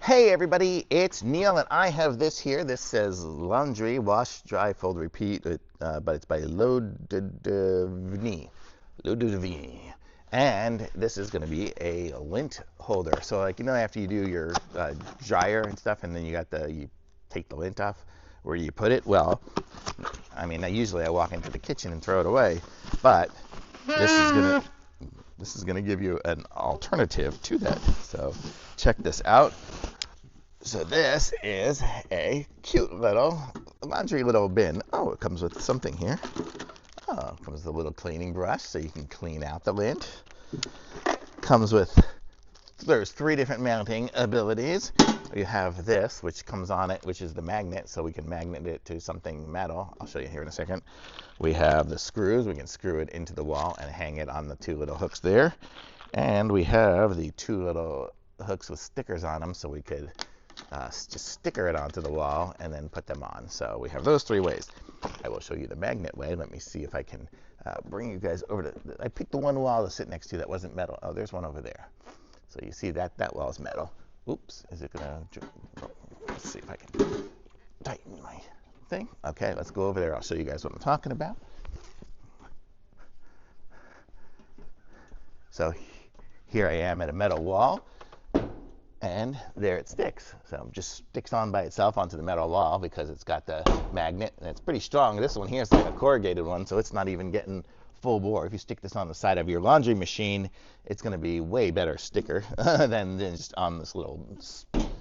Hey everybody, it's Neil and I have this here. This says laundry, wash, dry, fold, repeat, but it's by loaddvni. Loaddvni. And this is going to be a lint holder. So like, after you do your dryer and stuff and then you take the lint off, where do you put it? Well, usually I walk into the kitchen and throw it away, but this is gonna give you an alternative to that. So check this out. So this is a cute little laundry little bin. Oh, it comes with something here. Oh, it comes with a little cleaning brush so you can clean out the lint. There's 3 different mounting abilities. You have this, which comes on it, which is the magnet, so we can magnet it to something metal. I'll show you here in a second. We have the screws. We can screw it into the wall and hang it on the 2 little hooks there. And we have the 2 little hooks with stickers on them, so we could just sticker it onto the wall and then put them on. So we have those 3 ways. I will show you the magnet way. Let me see if I can bring you guys over to. I picked the one wall to sit next to that wasn't metal. Oh, there's one over there. So you see that wall is metal. Oops, is it gonna? Let's see if I can tighten my thing. Okay, let's go over there. I'll show you guys what I'm talking about. So here I am at a metal wall. And there it sticks. So it just sticks on by itself onto the metal wall because it's got the magnet and it's pretty strong. This one here is like a corrugated one, so it's not even getting full bore. If you stick this on the side of your laundry machine, it's going to be way better sticker than just on this little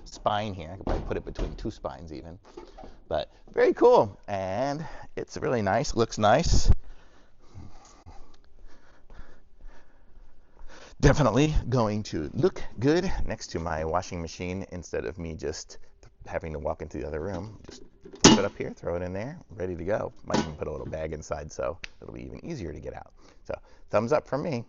spine here. I could probably put it between 2 spines even. But very cool, and it's really nice. Looks nice. Definitely going to look good next to my washing machine instead of me just having to walk into the other room. Just put it up here, throw it in there, ready to go. Might even put a little bag inside so it'll be even easier to get out. So thumbs up from me.